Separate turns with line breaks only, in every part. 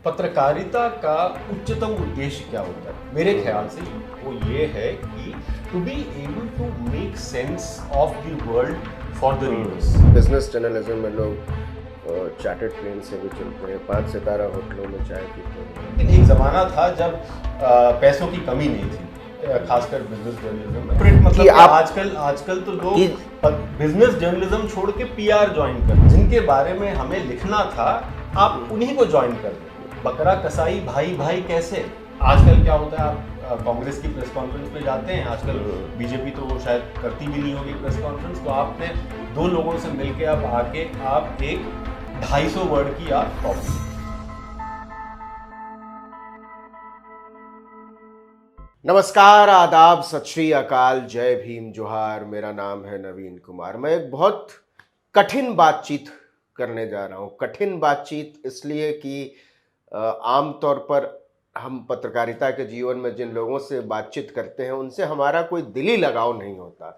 पत्रकारिता का उच्चतम उद्देश्य क्या होता है? मेरे ख्याल से वो ये है कि to be able to make sense of the world for the readers.
Business journalism में लोग चार्टर्ड प्लेन से भी चलते हैं, 5 सितारा होटलों में चाय पीते हैं।
लेकिन एक ज़माना था जब पैसों की कमी नहीं थी, खासकर बिजनेस जर्नलिज्म में। प्रिंट मतलब कि आजकल तो लोग बिजनेस जर्नलिज्म छोड़ के पीआर ज्वाइन कर, जिनके बारे में हमें लिखना था आप उन्हीं को ज्वाइन कर दें। बकरा कसाई भाई भाई कैसे। आजकल क्या होता है, आप कांग्रेस की प्रेस कॉन्फ्रेंस पे जाते हैं, आजकल बीजेपी तो शायद करती भी नहीं होगी प्रेस कॉन्फ्रेंस, तो आपने दो लोगों से मिलके आप आके आप एक 250 वर्ड की आप कॉपी।
नमस्कार, आदाब, सत श्री अकाल, जय भीम, जोहार। मेरा नाम है नवीन कुमार। मैं एक बहुत कठिन बातचीत करने जा रहा हूँ। कठिन बातचीत इसलिए कि आमतौर पर हम पत्रकारिता के जीवन में जिन लोगों से बातचीत करते हैं उनसे हमारा कोई दिली लगाव नहीं होता,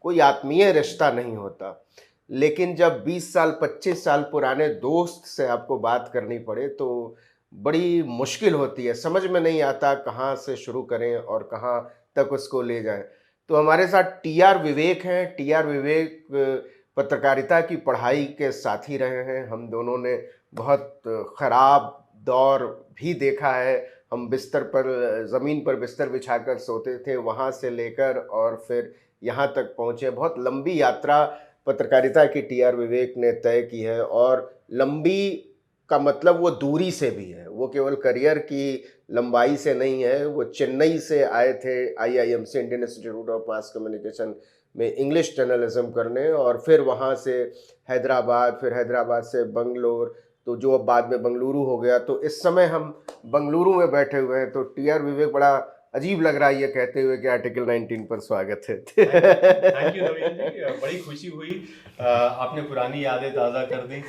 कोई आत्मीय रिश्ता नहीं होता। लेकिन जब 20 साल 25 साल पुराने दोस्त से आपको बात करनी पड़े तो बड़ी मुश्किल होती है। समझ में नहीं आता कहाँ से शुरू करें और कहाँ तक उसको ले जाएं। तो हमारे साथ टीआर विवेक हैं। टीआर विवेक पत्रकारिता की पढ़ाई के साथी रहे हैं। हम दोनों ने बहुत ख़राब दौर भी देखा है। हम बिस्तर पर, ज़मीन पर बिस्तर बिछाकर सोते थे, वहाँ से लेकर और फिर यहाँ तक पहुँचे। बहुत लंबी यात्रा पत्रकारिता की टीआर विवेक ने तय की है, और लंबी का मतलब वो दूरी से भी है। वो केवल करियर की लंबाई से नहीं है। वो चेन्नई से आए थे आईआईएम से, Indian institute of mass communication में इंग्लिश जर्नलिज्म करने, और फिर वहाँ से हैदराबाद, फिर हैदराबाद से बंगलोर, तो जो अब बाद में बंगलुरु हो गया। तो इस समय हम बंगलुरु में बैठे हुए हैं। तो टीआर विवेक, बड़ा अजीब लग रहा है ये कहते हुए कि आर्टिकल 19 पर स्वागत है।
थैंक यू नवीन जी, बड़ी खुशी हुई। आपने पुरानी यादें ताज़ा कर दी।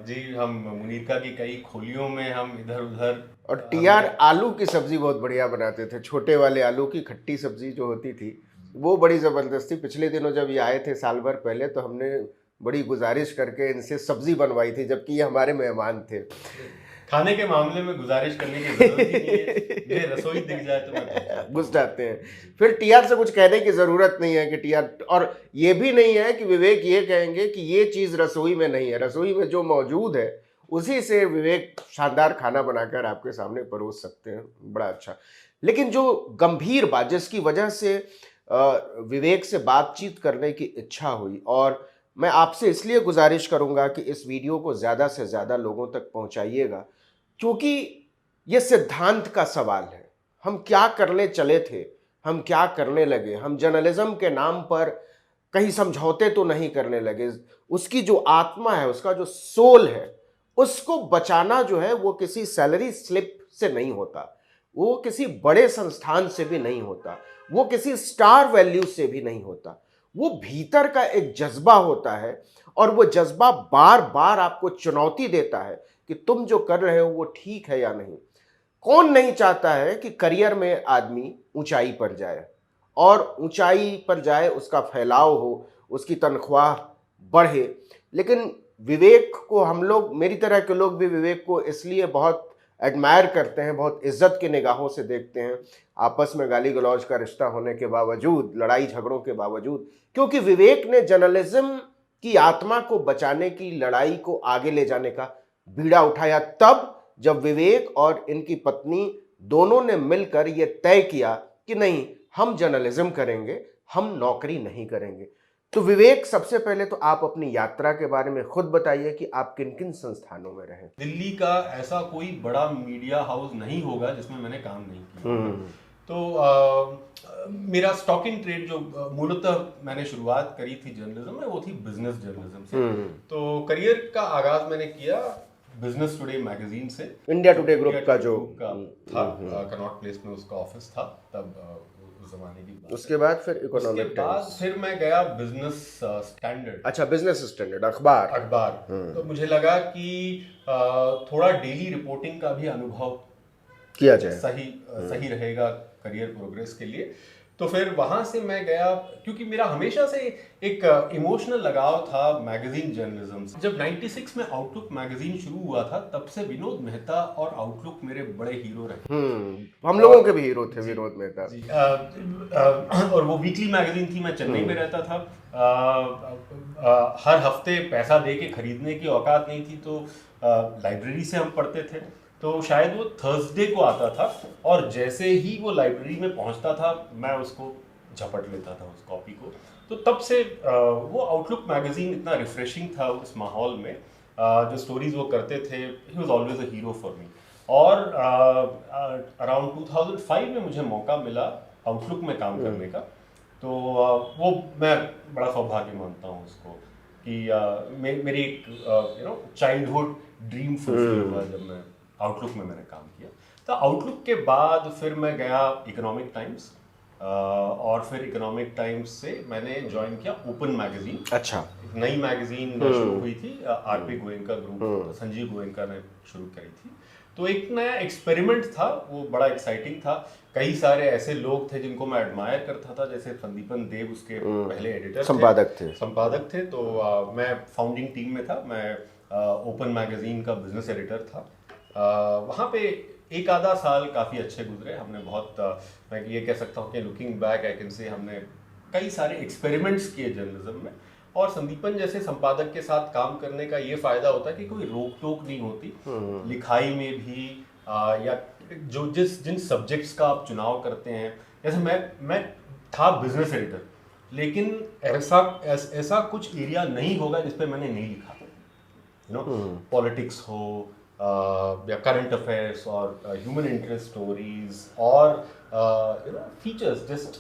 जी, हम मुनीरका की कई खोलियों में हम इधर उधर।
और टीआर आलू की सब्जी बहुत बढ़िया बनाते थे। छोटे वाले आलू की खट्टी सब्जी जो होती थी वो बड़ी ज़बरदस्त थी। पिछले दिनों जब ये आए थे साल भर पहले, तो हमने बड़ी गुजारिश करके इनसे सब्जी बनवाई थी, जबकि ये हमारे मेहमान थे।
खाने के मामले में गुजारिश करने की जरूरत ही नहीं है, ये रसोई दिख जाए तो मैं
घुस जाते हैं। फिर टीआर से कुछ कहने की ज़रूरत नहीं है कि टीआर, और ये भी नहीं है कि विवेक ये कहेंगे कि ये चीज़ रसोई में नहीं है। रसोई में जो मौजूद है उसी से विवेक शानदार खाना बनाकर आपके सामने परोस सकते हैं, बड़ा अच्छा। लेकिन जो गंभीर बात जिसकी वजह से विवेक से बातचीत करने की इच्छा हुई, और मैं आपसे इसलिए गुजारिश करूंगा कि इस वीडियो को ज़्यादा से ज़्यादा लोगों तक पहुंचाइएगा, क्योंकि ये सिद्धांत का सवाल है। हम क्या करने चले थे, हम क्या करने लगे। हम जर्नलिज्म के नाम पर कहीं समझौते तो नहीं करने लगे। उसकी जो आत्मा है, उसका जो सोल है, उसको बचाना जो है वो किसी सैलरी स्लिप से नहीं होता, वो किसी बड़े संस्थान से भी नहीं होता, वो किसी स्टार वैल्यू से भी नहीं होता। वो भीतर का एक जज्बा होता है, और वो जज्बा बार बार आपको चुनौती देता है कि तुम जो कर रहे हो वो ठीक है या नहीं। कौन नहीं चाहता है कि करियर में आदमी ऊंचाई पर जाए, और ऊंचाई पर जाए, उसका फैलाव हो, उसकी तनख्वाह बढ़े। लेकिन विवेक को हम लोग, मेरी तरह के लोग भी विवेक को इसलिए बहुत एडमायर करते हैं, बहुत इज्जत की निगाहों से देखते हैं, आपस में गाली गलौज का रिश्ता होने के बावजूद, लड़ाई झगड़ों के बावजूद, क्योंकि विवेक ने जर्नलिज्म की आत्मा को बचाने की लड़ाई को आगे ले जाने का बीड़ा उठाया। तब जब विवेक और इनकी पत्नी दोनों ने मिलकर यह तय किया कि नहीं, हम जर्नलिज्म करेंगे, हम नौकरी नहीं करेंगे। तो विवेक, सबसे पहले तो आप अपनी यात्रा के बारे में खुद बताइए कि आप किन किन संस्थानों में रहे।
दिल्ली का ऐसा कोई बड़ा मीडिया हाउस नहीं होगा जिसमें मैंने काम नहीं किया। तो मेरा स्टॉक इन ट्रेड जो मूलतः मैंने शुरुआत करी थी जर्नलिज्म में, वो थी बिजनेस जर्नलिज्म से। तो करियर का आगाज मैंने किया बिजनेस टुडे मैगजीन से।
इंडिया टुडे ग्रुप का जो
था, कनॉट प्लेस में उसका ऑफिस था तब, उस जमाने की बात।
उसके बाद फिर इकोनॉमिक
उसके बाद फिर मैं गया बिजनेस स्टैंडर्ड।
अच्छा, बिजनेस स्टैंडर्ड अखबार।
तो मुझे लगा कि थोड़ा डेली रिपोर्टिंग का भी अनुभव
किया जाए,
सही रहेगा करियर प्रोग्रेस के लिए। तो फिर वहाँ से मैं गया, क्योंकि मेरा हमेशा से एक इमोशनल लगाव था मैगजीन जर्नलिज्म से। जब 96 में आउटलुक मैगजीन शुरू हुआ था, तब से विनोद मेहता और आउटलुक मेरे बड़े हीरो रहे।
हम लोगों के भी हीरो थे विनोद मेहता जी।
और वो वीकली मैगजीन थी, मैं चेन्नई में रहता था। हर हफ्ते पैसा दे के खरीदने की औकात नहीं थी, तो लाइब्रेरी से हम पढ़ते थे। तो शायद वो थर्सडे को आता था, और जैसे ही वो लाइब्रेरी में पहुंचता था मैं उसको झपट लेता था, उस कॉपी को। तो तब से वो आउटलुक मैगजीन इतना रिफ्रेशिंग था उस माहौल में। जो स्टोरीज वो करते थे, he was always a hero for me. और अराउंड 2005 में मुझे मौका मिला आउटलुक में काम करने का। तो वो मैं बड़ा सौभाग्य मानता हूँ उसको, कि मेरी एक चाइल्डहुड ड्रीम फुलफिल हुआ जब मैं आउटलुक में मैंने काम किया। तो आउटलुक के बाद फिर मैं गया इकोनॉमिक टाइम्स, और फिर इकोनॉमिक टाइम्स से मैंने ज्वाइन किया ओपन मैगजीन।
अच्छा।
एक नई मैगजीन शुरू हुई थी, आरपी गोयनका ग्रुप, संजीव गोयनका ने शुरू करी थी। तो एक नया एक्सपेरिमेंट था, वो बड़ा एक्साइटिंग था। कई सारे ऐसे लोग थे जिनको मैं एडमायर करता था, जैसे संदीपन देव उसके पहले एडिटर संपादक थे। तो मैं फाउंडिंग टीम में था, मैं ओपन मैगजीन का बिजनेस एडिटर था। वहाँ पे एक आधा साल काफ़ी अच्छे गुजरे। हमने बहुत, मैं ये कह सकता हूँ कि looking back I can say, हमने कई सारे एक्सपेरिमेंट्स किए जर्नलिज्म में। और संदीपन जैसे संपादक के साथ काम करने का ये फायदा होता है कि कोई रोक टोक नहीं होती लिखाई में भी, या जो जिन सब्जेक्ट्स का आप चुनाव करते हैं। जैसे मैं था बिजनेस एडिटर, लेकिन ऐसा कुछ एरिया नहीं होगा जिस पे मैंने नहीं लिखा, पॉलिटिक्स हो, या करंट अफेयर्स, और ह्यूमन इंटरेस्ट स्टोरीज, और features, just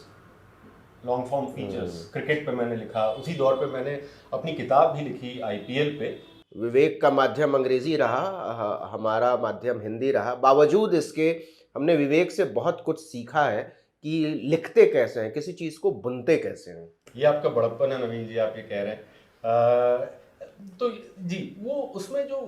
long form features. Cricket पे मैंने लिखा, उसी दौर पे मैंने अपनी किताब भी लिखी आईपीएल पे।
विवेक का माध्यम अंग्रेजी रहा, हमारा माध्यम हिंदी रहा। बावजूद इसके हमने विवेक से बहुत कुछ सीखा है कि लिखते कैसे हैं, किसी चीज़ को बुनते कैसे हैं।
ये आपका बड़प्पन है नवीन जी, आप ये कह रहे हैं। तो जी, वो उसमें जो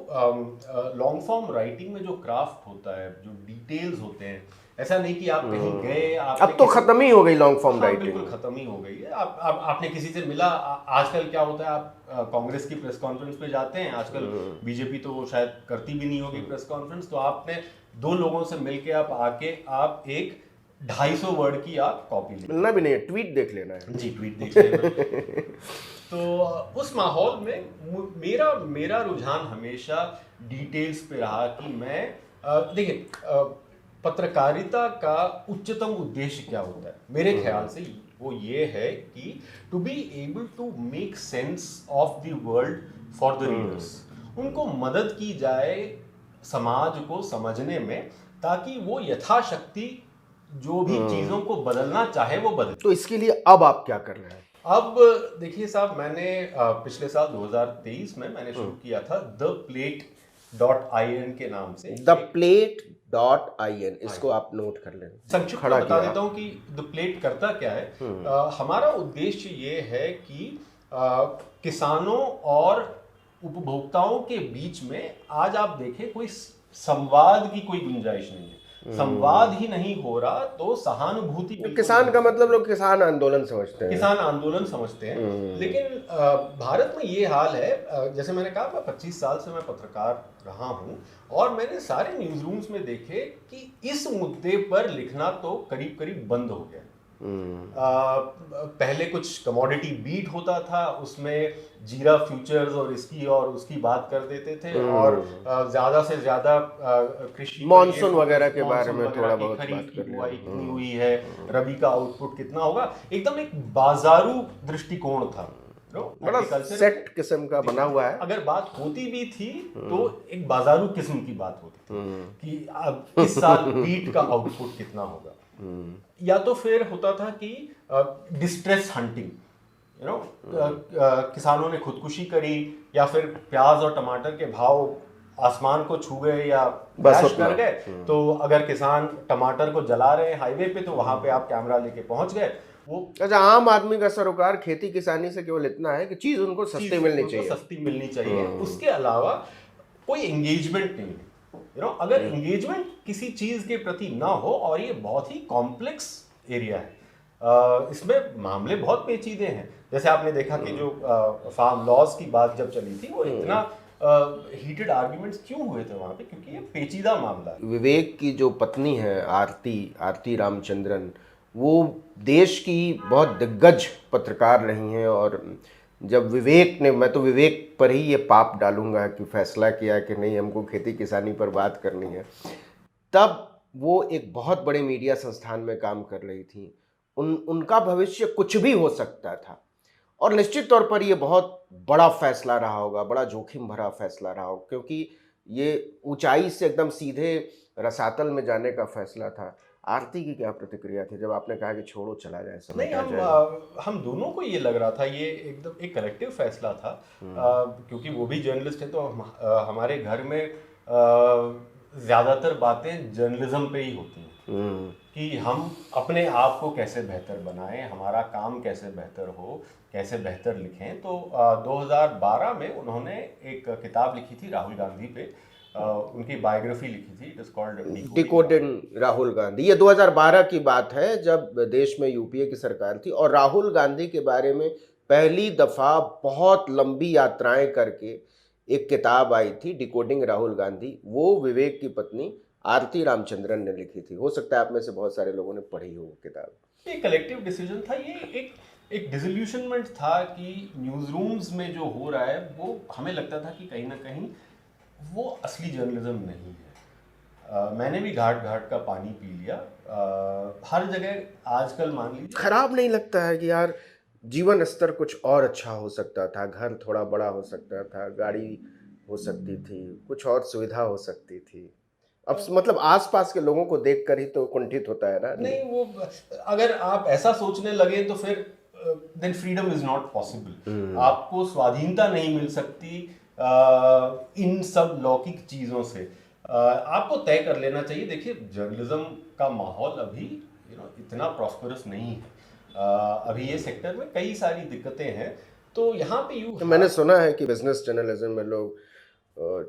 लॉन्ग फॉर्म राइटिंग में जो क्राफ्ट होता है, जो डिटेल्स होते हैं, ऐसा नहीं कि आप कहीं गए,
अब तो खत्म ही हो गई लॉन्ग फॉर्म राइटिंग।
बिल्कुल खत्म ही हो गई है। आपने किसी से मिला, आजकल क्या होता है, आप कांग्रेस की प्रेस कॉन्फ्रेंस पे जाते हैं, आजकल बीजेपी तो वो शायद करती भी नहीं होगी प्रेस कॉन्फ्रेंस। तो आपने दो लोगों से मिलके आप आके आप एक 250 वर्ड की आप कॉपी
मिलना भी नहीं है, ट्वीट देख लेना है
जी, ट्वीट देख लेना। तो उस माहौल में मेरा रुझान हमेशा डिटेल्स पे रहा कि मैं देखिए, पत्रकारिता का उच्चतम उद्देश्य क्या होता है मेरे ख्याल से, वो ये है कि to be able to make sense of the world for the readers. उनको मदद की जाए समाज को समझने में, ताकि वो यथाशक्ति जो भी चीजों को बदलना चाहे वो बदले।
तो इसके लिए अब आप क्या कर रहे हैं?
अब देखिए साहब, मैंने पिछले साल 2023 में मैंने शुरू किया था theplate.in के नाम से।
theplate.in, इसको आप नोट कर लें।
संक्षिप्त में बता देता हूँ कि द प्लेट करता क्या है। हमारा उद्देश्य ये है कि किसानों और उपभोक्ताओं के बीच में आज आप देखें कोई संवाद की कोई गुंजाइश नहीं है। संवाद ही नहीं हो रहा तो सहानुभूति।
किसान का मतलब लोग किसान आंदोलन समझते हैं,
किसान आंदोलन समझते हैं। लेकिन भारत में ये हाल है, जैसे मैंने कहा, मैं 25 साल से मैं पत्रकार रहा हूं, और मैंने सारे न्यूज रूम्स में देखे कि इस मुद्दे पर लिखना तो करीब करीब बंद हो गया। पहले कुछ कमोडिटी बीट होता था, उसमें जीरा फ्यूचर्स और इसकी और उसकी बात कर देते थे, और ज्यादा से ज्यादा कृषि
मॉनसून वगैरह के बारे में थोड़ा बहुत बात कर रहे
बुआई कितनी हुई है, रबी का आउटपुट कितना होगा। एकदम एक बाजारू दृष्टिकोण था,
बड़ा सेट किस्म का बना हुआ है।
अगर बात होती भी थी तो एक बाजारू किस्म की बात होती थी कि अब इस साल बीट का आउटपुट कितना होगा। या तो फिर होता था कि डिस्ट्रेस हंटिंग, किसानों ने खुदकुशी करी, या फिर प्याज और टमाटर के भाव आसमान को छू गए या क्रैश कर गए। तो अगर किसान टमाटर को जला रहे हैं हाईवे पे, तो वहां पे आप कैमरा लेके पहुंच गए। वो
अच्छा, आम आदमी का सरोकार खेती किसानी से केवल इतना है कि चीज उनको सस्ती मिलनी चाहिए।
उसके अलावा कोई एंगेजमेंट नहीं है। अगर एंगेजमेंट किसी चीज के प्रति ना हो, और ये बहुत ही कॉम्प्लेक्स एरिया है, इसमें मामले बहुत पेचीदे हैं। जैसे आपने देखा कि जो फार्म लॉज की बात जब चली थी, वो इतना हीटेड आर्ग्यूमेंट्स क्यों हुए थे वहाँ पे, क्योंकि ये पेचीदा मामला है।
विवेक की जो पत्नी है आरती रामचंद्रन, वो देश की बहुत दिग्गज पत्रकार रही हैं, और जब विवेक ने, मैं तो विवेक पर ही ये पाप डालूंगा कि फैसला किया कि नहीं हमको खेती किसानी पर बात करनी है, तब वो एक बहुत बड़े मीडिया संस्थान में काम कर रही थी। उनका भविष्य कुछ भी हो सकता था, और निश्चित तौर पर ये बहुत बड़ा फैसला रहा होगा, बड़ा जोखिम भरा फैसला रहा होगा, क्योंकि ये ऊंचाई से एकदम सीधे रसातल में जाने का फैसला था। आरती की क्या प्रतिक्रिया थी जब आपने कहा कि छोड़ो चला जाए,
नहीं,
समेटा जाए?
हम दोनों को ये लग रहा था ये एकदम एक कलेक्टिव फैसला था, क्योंकि वो भी जर्नलिस्ट है, तो हमारे घर में ज़्यादातर बातें जर्नलिज्म पे ही होती हैं कि हम अपने आप को कैसे बेहतर बनाएं, हमारा काम कैसे बेहतर हो, कैसे बेहतर लिखें। तो 2012 में उन्होंने एक किताब लिखी थी राहुल गांधी पे, उनकी बायोग्राफी लिखी थी, it is called
decoding Rahul Gandhi. ये 2012 की बात है जब देश में यूपीए की सरकार थी, और राहुल गांधी के बारे में पहली दफा बहुत लंबी यात्राएं करके एक किताब आई थी, डिकोडिंग राहुल गांधी। वो विवेक की पत्नी आरती रामचंद्रन ने लिखी थी। हो सकता है आप में से बहुत सारे लोगों ने पढ़ी हो वो किताब।
ये कलेक्टिव डिसीजन था, ये एक डिसल्यूशनमेंट था कि न्यूज़ रूम्स में जो हो रहा है वो हमें लगता था कि कहीं ना कहीं वो असली जर्नलिज्म नहीं है। मैंने भी घाट घाट का पानी पी लिया। हर जगह आजकल मान लीजिए,
खराब नहीं लगता है कि यार जीवन स्तर कुछ और अच्छा हो सकता था, घर थोड़ा बड़ा हो सकता था, गाड़ी हो सकती थी, कुछ और सुविधा हो सकती थी। अब मतलब आसपास के लोगों को देखकर ही तो कुंठित होता है ना।
नहीं, वो अगर आप ऐसा सोचने लगे तो फिर then freedom is not possible. आपको स्वाधीनता नहीं मिल सकती इन सब लौकिक चीज़ों से। आपको तय कर लेना चाहिए। देखिए, जर्नलिज्म का माहौल अभी इतना प्रॉस्परस नहीं है। अभी ये सेक्टर में कई सारी दिक्कतें हैं, तो यहाँ पे
तो मैंने सुना है कि बिजनेस जर्नलिज्म में लोग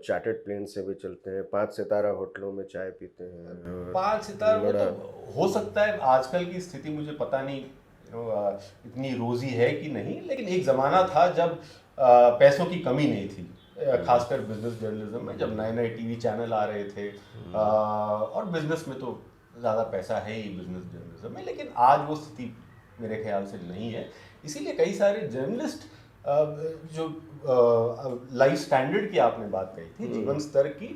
चार्टर्ड प्लेन से भी चलते हैं, 5 सितारा होटलों में चाय पीते हैं।
5 सितारा वो तो हो सकता है, आजकल की स्थिति मुझे पता नहीं इतनी रोजी है कि नहीं, लेकिन एक ज़माना था जब पैसों की कमी नहीं थी, खासकर बिजनेस जर्नलिज्म में, जब नए नए टीवी चैनल आ रहे थे, और बिजनेस में तो ज़्यादा पैसा है ही बिजनेस जर्नलिज्म में। लेकिन आज वो स्थिति मेरे ख्याल से नहीं है। इसीलिए कई सारे जर्नलिस्ट जो लाइफ स्टैंडर्ड की आपने बात कही थी, जीवन स्तर की,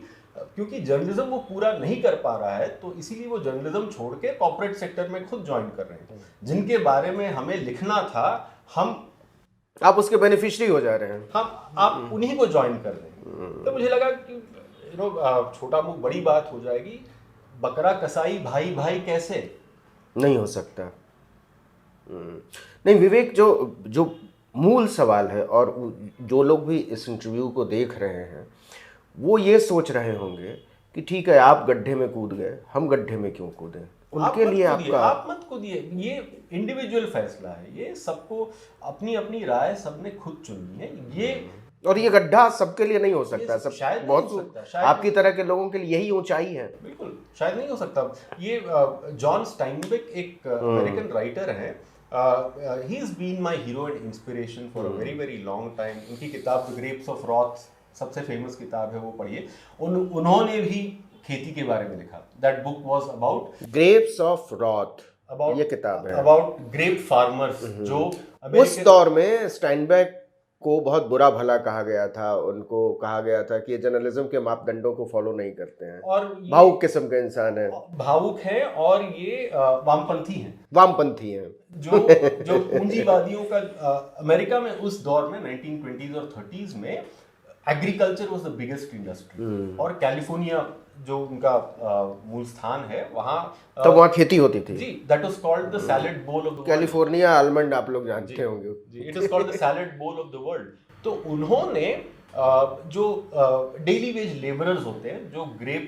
क्योंकि जर्नलिज्म वो पूरा नहीं कर पा रहा है, तो इसीलिए वो जर्नलिज्म छोड़ के कॉर्पोरेट सेक्टर में खुद ज्वाइन कर रहे हैं। जिनके बारे में हमें लिखना था,
आप उसके बेनिफिशियरी हो जा रहे हैं,
आप उन्हीं को ज्वाइन कर रहे हैं। तो मुझे लगा कि छोटा मुंह बड़ी बात हो जाएगी, बकरा कसाई भाई भाई कैसे,
नहीं हो सकता। नहीं विवेक, जो मूल सवाल है, और जो लोग भी इस इंटरव्यू को देख रहे हैं वो ये सोच रहे होंगे कि ठीक है आप गड्ढे में कूद गए, हम गड्ढे में क्यों कूदें। उनके लिए
आप मत कूदिए, ये इंडिविजुअल फैसला है, ये सबको अपनी अपनी राय सबने खुद चुननी है। ये
और ये गड्ढा सबके लिए नहीं हो सकता, सब
शायद
बहुत आपकी तरह के लोगों के लिए यही ऊंचाई है।
बिल्कुल शायद नहीं हो सकता। ये जॉन स्टाइनबेक एक अमेरिकन राइटर है, he is been my hero and inspiration for a very very long time. उनकी किताब द ग्रेप्स ऑफ रॉथ सबसे फेमस किताब है, वो पढ़िए। उन्होंने भी खेती के बारे में लिखा। That book was about
grapes of wrath, ये किताब है
अबाउट ग्रेप फार्मर्स, जो
उस दौर में स्टाइनबेक को बहुत बुरा भला कहा गया था। उनको कहा गया था कि ये जर्नलिज्म के मापदंडों को फॉलो नहीं करते हैं, और भावुक किस्म के इंसान है,
भावुक है, और ये वामपंथी हैं, जो पूंजीवादियों का अमेरिका में उस दौर में 1920s और 30s में agriculture was the biggest industry, और कैलिफोर्निया जो उनका मूल स्थान है, वहाँ
तो वहाँ खेती होती थी
जी। That was called the salad bowl of the world.
California almond आप लोग जानते होंगे
जी, it is called the salad bowl of the world. तो उन्होंने जो डेली वेज लेबरर्स होते हैं, जो ग्रेप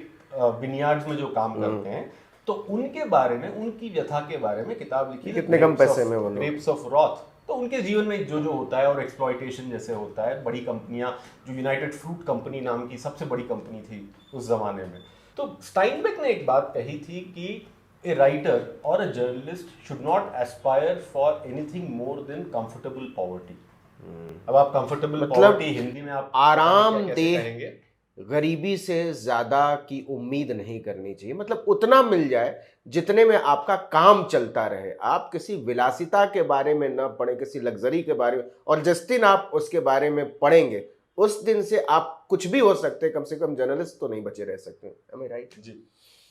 विनयार्ड्स में जो काम करते हैं, तो उनके बारे में, उनकी व्यथा के बारे में किताब लिखी,
कितने कम पैसे में वो
ग्रेप्स ऑफ रॉथ। तो उनके जीवन में जो जो होता है, और एक्सप्लॉयटेशन जैसे होता है, बड़ी कंपनियां, जो यूनाइटेड फ्रूट कंपनी नाम की सबसे बड़ी कंपनी थी उस जमाने में। तो स्टाइनबेक ने एक बात कही थी कि a writer or a journalist should not aspire for anything more than comfortable poverty. अब आप comfortable
मतलब
poverty हिंदी में आप
आरामदेह
कैसे कहेंगे?
गरीबी से ज्यादा की उम्मीद नहीं करनी चाहिए, मतलब उतना मिल जाए जितने में आपका काम चलता रहे। आप किसी विलासिता के बारे में न पढ़ें, किसी लग्जरी के बारे में, और जिस दिन आप उसके बारे में पढ़ेंगे उस दिन से आप कुछ भी हो सकते हैं, कम से कम जर्नलिस्ट तो नहीं बचे रह सकते। Am I right?
जी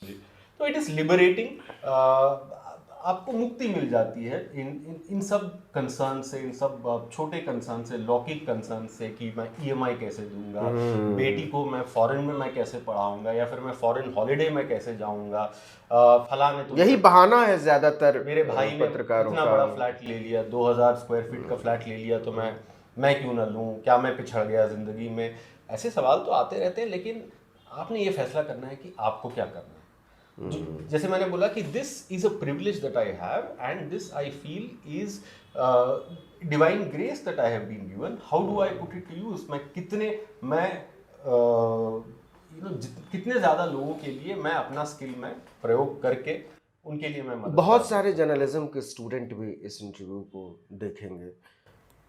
जी। तो इट इज लिबरेटिंग, आपको मुक्ति मिल जाती है इन सब कंसर्न से, इन सब छोटे कंसर्न से, लौकिक कंसर्न से कि मैं ईएमआई कैसे दूंगा, बेटी को मैं फॉरेन में मैं कैसे पढ़ाऊंगा, या फिर मैं फॉरेन हॉलिडे में कैसे जाऊंगा, फला ने तो
यही बहाना है ज्यादातर
मेरे भाई ने
पत्रकारों
इतना
का।
बड़ा फ्लैट ले लिया, 2000 स्क्वायर फीट का फ्लैट ले लिया, तो मैं क्यों ना लूं, क्या मैं पिछड़ गया जिंदगी में। ऐसे सवाल तो आते रहते हैं, लेकिन आपने ये फैसला करना है कि आपको क्या करना है। जैसे मैंने बोला कि this is a privilege that I have and this I feel is divine grace that I have been given. How do I put it to use, कितने ज्यादा लोगों के लिए मैं अपना स्किल में प्रयोग करके उनके लिए मैं मदद
बहुत सारे जर्नलिज्म के स्टूडेंट भी इस इंटरव्यू को देखेंगे,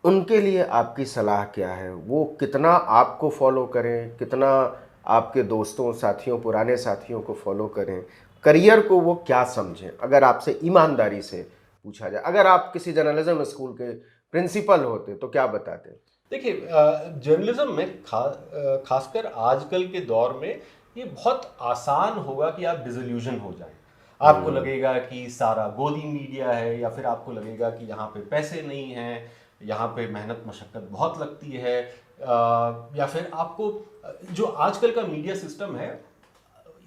उनके लिए आपकी सलाह क्या है? वो कितना आपको फॉलो करें, कितना आपके दोस्तों, साथियों, पुराने साथियों को फॉलो करें, करियर को वो क्या समझें? अगर आपसे ईमानदारी से पूछा जाए, अगर आप किसी जर्नलिज्म स्कूल के प्रिंसिपल होते तो क्या बताते?
देखिए, जर्नलिज्म में खासकर आजकल के दौर में ये बहुत आसान होगा कि आप डिसइल्यूजन हो जाएं। आपको लगेगा कि सारा गोदी मीडिया है, या फिर आपको लगेगा कि यहाँ पे पैसे नहीं हैं, यहाँ पे मेहनत मशक्क़त बहुत लगती है, या फिर आपको जो आजकल का मीडिया सिस्टम है,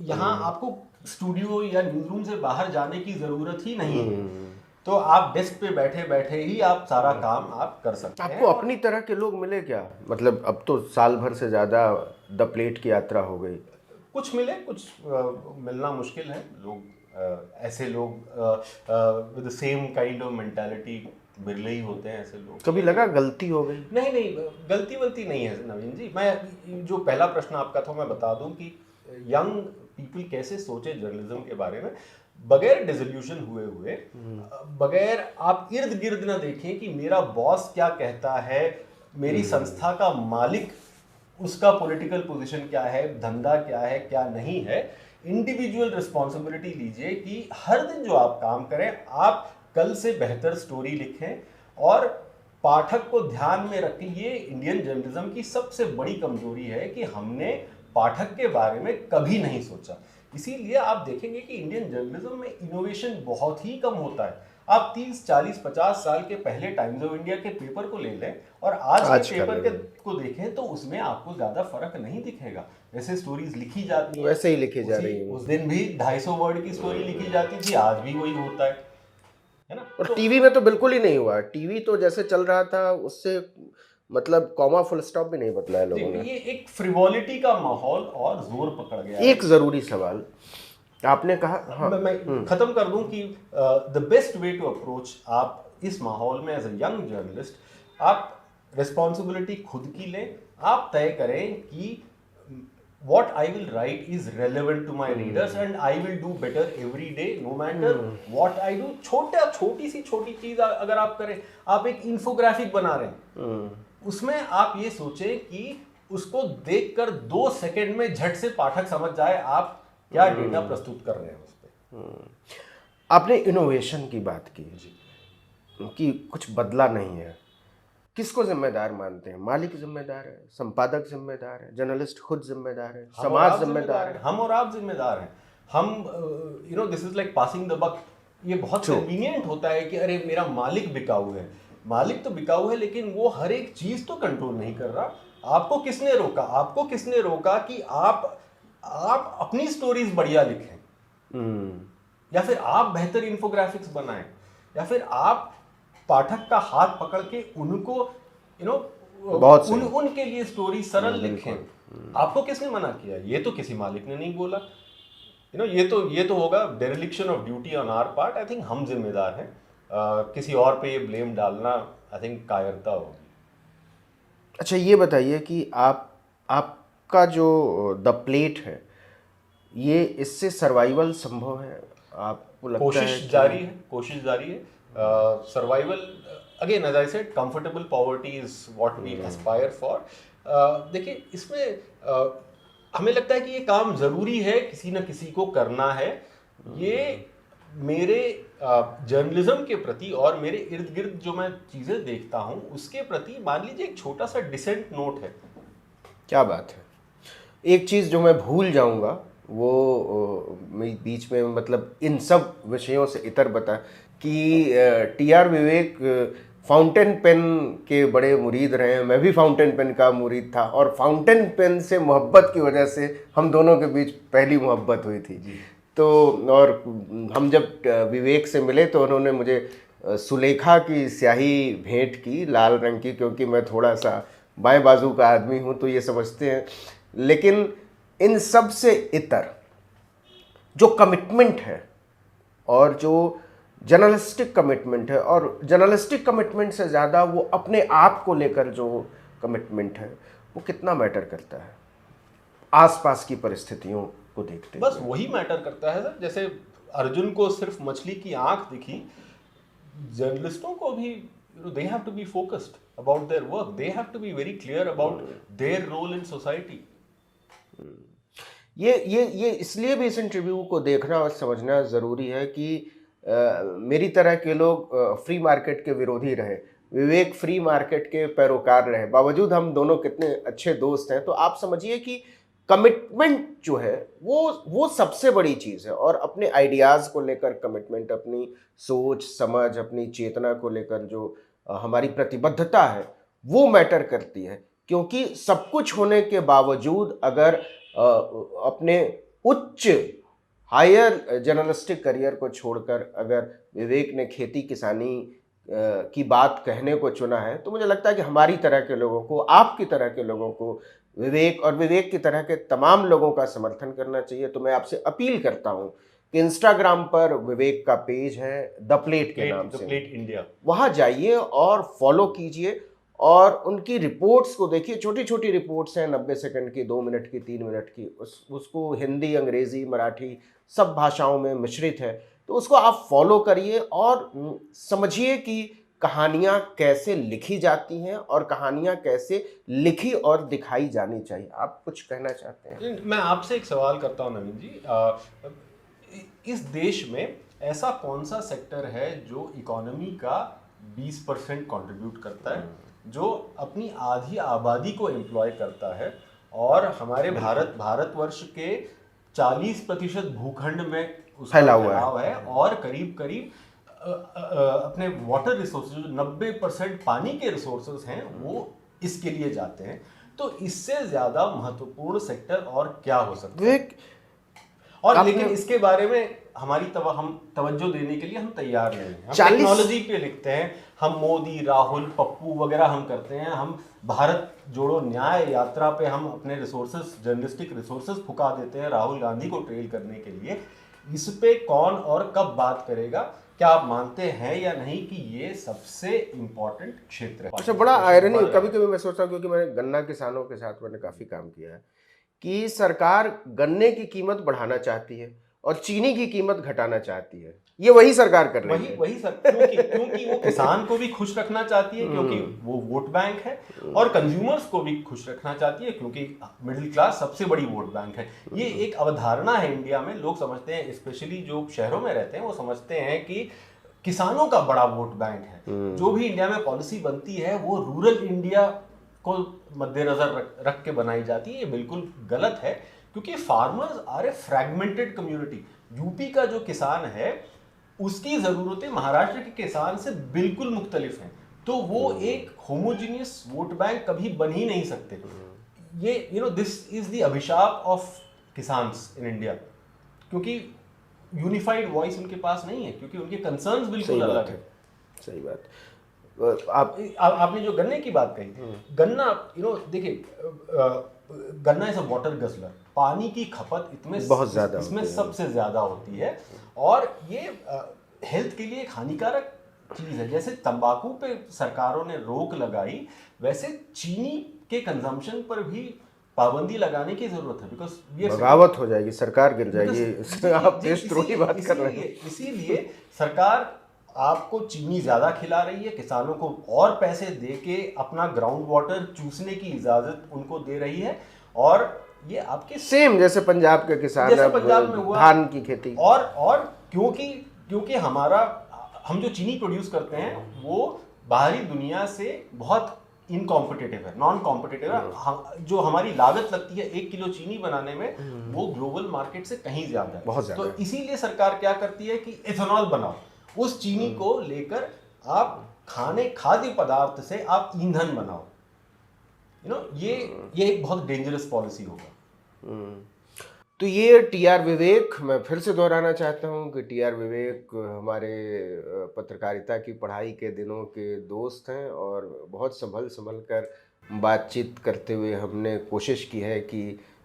यहाँ आपको स्टूडियो या न्यूज़ रूम से बाहर जाने की ज़रूरत ही नहीं है। तो आप डेस्क पे बैठे बैठे ही आप सारा काम आप कर सकते हैं।
आपको अपनी तरह के लोग मिले क्या? मतलब अब तो साल भर से ज़्यादा द प्लेट की यात्रा हो गई।
कुछ मिले, कुछ मिलना मुश्किल है। लोग ऐसे लोग with the same kind of mentality बिरले ही होते हैं ऐसे लोग।
कभी लगा गलती हो गई?
नहीं, गलती नहीं है नवीन जी। मैं जो पहला प्रश्न आपका था मैं बता दूं कि यंग पीपल कैसे सोचे जर्नलिज्म के बारे में, बगैर डिसोल्यूशन हुए बगैर आप इर्द गिर्द ना देखें कि मेरा बॉस क्या कहता है, मेरी संस्था का मालिक उसका पॉलिटिकल पोजीशन क्या है, धंधा क्या है, क्या नहीं है। इंडिविजुअल रिस्पॉन्सिबिलिटी लीजिए कि हर दिन जो आप काम करें, आप कल से बेहतर स्टोरी लिखें, और पाठक को ध्यान में रखिए। इंडियन जर्नलिज्म की सबसे बड़ी कमजोरी है कि हमने पाठक के बारे में कभी नहीं सोचा। इसीलिए आप देखेंगे कि इंडियन जर्नलिज्म में इनोवेशन बहुत ही कम होता है। आप 30, 40, 50 साल के पहले टाइम्स ऑफ इंडिया के पेपर को ले लें और आज के पेपर को देखें, तो उसमें आपको ज्यादा फर्क नहीं दिखेगा। वैसे स्टोरीज लिखी जाती है,
वैसे ही लिखी जा रही है।
उस दिन भी 250 वर्ड की स्टोरी लिखी जाती थी, आज भी वही होता है ना।
और टीवी में तो बिल्कुल ही नहीं हुआ। टीवी तो जैसे चल रहा था उससे मतलब कॉमा फुल स्टॉप भी नहीं बदला है लोगों ने।
ये एक फ्रिवॉलिटी का माहौल और जोर पकड़ गया।
एक जरूरी सवाल आपने कहा, हाँ,
मैं खत्म कर दूं कि the best way to approach आप इस माहौल में एज अ यंग जर्नलिस्ट, आप रिस्पॉन्सिबिलिटी खुद की लें। आप तय करें कि what I will write is relevant to my readers and I will do better every day no matter what I do। छोटी चीज अगर आप करें, आप एक इंफोग्राफिक बना रहे हैं, उसमें आप ये सोचें कि उसको देखकर 2 सेकंड में झट से पाठक समझ जाए आप क्या डेटा प्रस्तुत कर रहे हैं उस पे।
आपने इनोवेशन की बात की कि कुछ बदला नहीं है। किसको जिम्मेदार मानते हैं? मालिक जिम्मेदार है, संपादक जिम्मेदार है, जर्नलिस्ट खुद जिम्मेदार है, समाज जिम्मेदार है,
हम और आप जिम्मेदार हैं। हम this is like passing the buck. ये बहुत कन्वीनियंट होता है कि अरे मेरा मालिक बिकाऊ है। मालिक तो बिकाऊ है, लेकिन वो हर एक चीज तो कंट्रोल नहीं कर रहा। आपको किसने रोका कि आप अपनी स्टोरीज बढ़िया लिखें, या फिर आप बेहतर इन्फोग्राफिक्स बनाएं, या फिर आप पाठक का हाथ पकड़ के उनको उनके लिए स्टोरी सरल लिखें। आपको किसने मना किया? ये तो किसी मालिक ने नहीं बोला। ये तो होगा dereliction of duty on our part. I think हम जिम्मेदार हैं। किसी और पे ये ब्लेम डालना आई थिंक कायरता होगी।
अच्छा, ये बताइए कि आपका जो द प्लेट है, ये इससे सर्वाइवल संभव है? आपको लगता है
कोशिश जारी है। Survival again, as I said, comfortable poverty is what we aspire for. देखिए, इसमें हमें लगता है कि ये काम जरूरी है, किसी न किसी को करना है। ये मेरे जर्नलिज्म के प्रति और मेरे इर्द गिर्द जो मैं चीजें देखता हूँ उसके प्रति, मान लीजिए, एक छोटा सा डिसेंट नोट है।
क्या बात है। एक चीज़ जो मैं भूल जाऊंगा वो बीच में, मतलब इन सब विषयों से इतर बता कि टीआर विवेक फाउंटेन पेन के बड़े मुरीद रहे हैं। मैं भी फाउंटेन पेन का मुरीद था और फाउंटेन पेन से मोहब्बत की वजह से हम दोनों के बीच पहली मोहब्बत हुई थी। तो और हम जब विवेक से मिले तो उन्होंने मुझे सुलेखा की स्याही भेंट की, लाल रंग की, क्योंकि मैं थोड़ा सा बाएं बाजू का आदमी हूं तो ये समझते हैं। लेकिन इन सब से इतर जो कमिटमेंट है और जो जर्नलिस्टिक कमिटमेंट है, और जर्नलिस्टिक कमिटमेंट से ज़्यादा वो अपने आप को लेकर जो कमिटमेंट है, वो कितना मैटर करता है आसपास की परिस्थितियों को देखते
बस वही मैटर करता है सर। जैसे अर्जुन को सिर्फ मछली की आंख दिखी, जर्नलिस्टों को भी they have to be focused about their work, they have to be very clear about their role in society.
ये इसलिए भी इस इंटरव्यू को देखना और समझना ज़रूरी है कि मेरी तरह के लोग फ्री मार्केट के विरोधी रहे, विवेक फ्री मार्केट के पैरोकार रहे, बावजूद हम दोनों कितने अच्छे दोस्त हैं। तो आप समझिए कि कमिटमेंट जो है वो सबसे बड़ी चीज़ है। और अपने आइडियाज़ को लेकर कमिटमेंट, अपनी सोच समझ, अपनी चेतना को लेकर जो हमारी प्रतिबद्धता है वो मैटर करती है। क्योंकि सब कुछ होने के बावजूद अगर अपने उच्च हायर जर्नलिस्टिक करियर को छोड़कर अगर विवेक ने खेती किसानी की बात कहने को चुना है, तो मुझे लगता है कि हमारी तरह के लोगों को, आपकी तरह के लोगों को विवेक और विवेक की तरह के तमाम लोगों का समर्थन करना चाहिए। तो मैं आपसे अपील करता हूं कि इंस्टाग्राम पर विवेक का पेज है द प्लेट के नाम से,
प्लेट इंडिया, वहां
जाइए और फॉलो कीजिए और उनकी रिपोर्ट्स को देखिए। छोटी छोटी रिपोर्ट्स हैं, 90 सेकंड की, 2 मिनट की, 3 मिनट की, उसको हिंदी, अंग्रेजी, मराठी सब भाषाओं में मिश्रित है। तो उसको आप फॉलो करिए और समझिए कि कहानियाँ कैसे लिखी जाती हैं और कहानियाँ कैसे लिखी और दिखाई जानी चाहिए। आप कुछ कहना चाहते हैं?
मैं आपसे एक सवाल करता हूं नवीन जी, इस देश में ऐसा कौन सा सेक्टर है जो इकोनॉमी का 20% कंट्रीब्यूट करता है, जो अपनी आधी आबादी को एम्प्लॉय करता है, और हमारे भारतवर्ष के 40% भूखंड में उसका फैलाव है, और करीब करीब अपने वाटर रिसोर्सेज, जो 90% पानी के रिसोर्सेज हैं, वो इसके लिए जाते हैं। तो इससे ज्यादा महत्वपूर्ण सेक्टर और क्या हो सकता है? और लेकिन इसके बारे में हमारी हम तवज्जो देने के लिए हम तैयार नहीं हैं। हम टेक्नोलॉजी पे लिखते हैं, हम मोदी, राहुल, पप्पू वगैरह हम करते हैं, हम भारत जोड़ो न्याय यात्रा पे हम अपने रिसोर्सेज, जर्नलिस्टिक रिसोर्सेज फुका देते हैं राहुल गांधी को ट्रेल करने के लिए। इस पे कौन और कब बात करेगा? क्या आप मानते हैं या नहीं कि ये सबसे इम्पोर्टेंट क्षेत्र है?
अच्छा, बड़ा आयरनी कभी कभी मैं सोचता हूँ, क्योंकि मैंने गन्ना किसानों के साथ मैंने काफ़ी काम किया है, कि सरकार गन्ने की कीमत बढ़ाना चाहती है और चीनी की कीमत घटाना चाहती है। ये वही सरकार कर रही है।
वही क्योंकि वो किसान को भी खुश रखना चाहती है, क्योंकि वो वोट बैंक है, और कंज्यूमर्स को भी खुश रखना चाहती है, क्योंकि मिडिल क्लास सबसे बड़ी वोट बैंक है। ये एक अवधारणा है इंडिया में। लोग समझते हैं, स्पेशली जो शहरों में रहते हैं, वो समझते हैं कि किसानों का बड़ा वोट बैंक है। जो भी इंडिया में पॉलिसी बनती है वो रूरल इंडिया को मद्देनजर रख के बनाई जाती है। ये बिल्कुल गलत है, क्योंकि farmers are a fragmented community. UP का जो किसान है उसकी जरूरतें महाराष्ट्र के किसान से बिल्कुल मुख्तलिफ हैं, तो वो एक होमोजीनियस वोट बैंक कभी बन ही नहीं सकते। ये दिस इज द अभिशाप ऑफ किसान्स इन इंडिया, क्योंकि यूनिफाइड वॉइस उनके पास नहीं है, क्योंकि उनके कंसर्न्स बिल्कुल अलग है।
सही बात।
आपने जो गन्ने की बात कही, गन्ना, देखिए, गन्ना इज अ वाटर गजलर। पानी की खपत इसमें सबसे ज्यादा होती है, और ये हेल्थ के लिए एक हानिकारक चीज है। जैसे तंबाकू पे सरकारों ने रोक लगाई, वैसे चीनी के कंजम्पशन पर भी पाबंदी लगाने की जरूरत है, बिकॉज
बगावत हो जाएगी, सरकार गिर जाएगी। आप देशद्रोही बात कर रहे हैं।
इसीलिए सरकार आपको चीनी ज्यादा खिला रही है, किसानों को और पैसे दे के अपना ग्राउंड वाटर चूसने की इजाजत उनको दे रही है। और ये आपके
सेम जैसे पंजाब के किसान
जैसे
अब
पंजाब में हुआ
धान की खेती,
और क्योंकि हम जो चीनी प्रोड्यूस करते हैं वो बाहरी दुनिया से बहुत इनकॉम्पिटिटिव है, नॉन कॉम्पिटिटिव है। जो हमारी लागत लगती है 1 किलो चीनी बनाने में, वो ग्लोबल मार्केट से कहीं ज्यादा है,
बहुत ज्यादा
तो
है।
इसीलिए सरकार क्या करती है कि एथेनॉल बनाओ, उस चीनी को लेकर आप खाद्य पदार्थ से आप ईंधन बनाओ। ये एक बहुत डेंजरस पॉलिसी होगा।
तो ये टीआर विवेक, मैं फिर से दोहराना चाहता हूँ कि टीआर विवेक हमारे पत्रकारिता की पढ़ाई के दिनों के दोस्त हैं, और बहुत संभल कर बातचीत करते हुए हमने कोशिश की है कि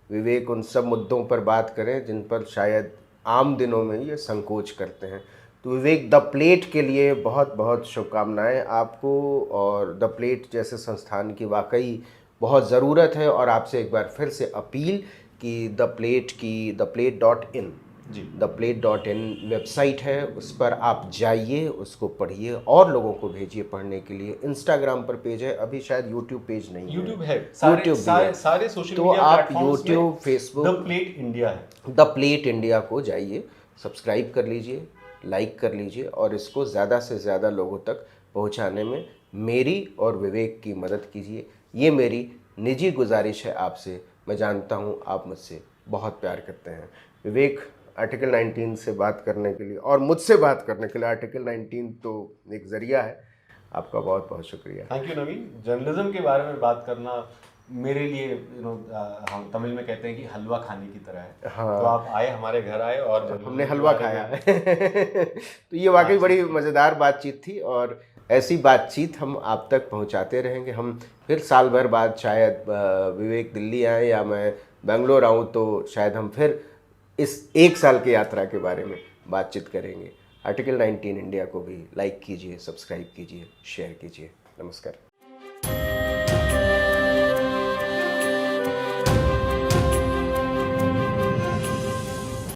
विवेक उन सब मुद्दों पर बात करें जिन पर शायद आम दिनों में ये संकोच करते हैं। तो विवेक, द प्लेट के लिए बहुत बहुत शुभकामनाएं आपको, और द प्लेट जैसे संस्थान की वाकई बहुत ज़रूरत है। और आपसे एक बार फिर से अपील कि द प्लेट.in
जी,
theplate.in वेबसाइट है, उस पर आप जाइए, उसको पढ़िए और लोगों को भेजिए पढ़ने के लिए। इंस्टाग्राम पर पेज है, अभी शायद यूट्यूब पेज नहीं है।
यूट्यूब है,
सारे
सोशल
तो
मीडिया
आप
प्लेटफॉर्म्स में
YouTube, Facebook,
the plate India है।
द प्लेट इंडिया को जाइए, सब्सक्राइब कर लीजिए, लाइक कर लीजिए, और इसको ज़्यादा से ज़्यादा लोगों तक पहुंचाने में मेरी और विवेक की मदद कीजिए। ये मेरी निजी गुजारिश है आपसे। मैं जानता हूँ आप मुझसे बहुत प्यार करते हैं। विवेक, आर्टिकल 19 से बात करने के लिए और मुझसे बात करने के लिए, आर्टिकल 19 तो एक ज़रिया है। आपका बहुत बहुत शुक्रिया।
Thank you Naveen. जर्नलिज्म के बारे में बात करना मेरे लिए हम तमिल में कहते हैं कि हलवा खाने की तरह है।
हाँ।
तो आप आए, हमारे घर आए और
हमने हलवा खाया है। तो ये वाकई बड़ी मज़ेदार बातचीत थी, और ऐसी बातचीत हम आप तक पहुंचाते रहेंगे। हम फिर साल भर बाद शायद विवेक दिल्ली आए या मैं बेंगलोर आऊं, तो शायद हम फिर इस 1 साल की यात्रा के बारे में बातचीत करेंगे। आर्टिकल 19 इंडिया को भी लाइक कीजिए, सब्सक्राइब कीजिए, शेयर कीजिए। नमस्कार।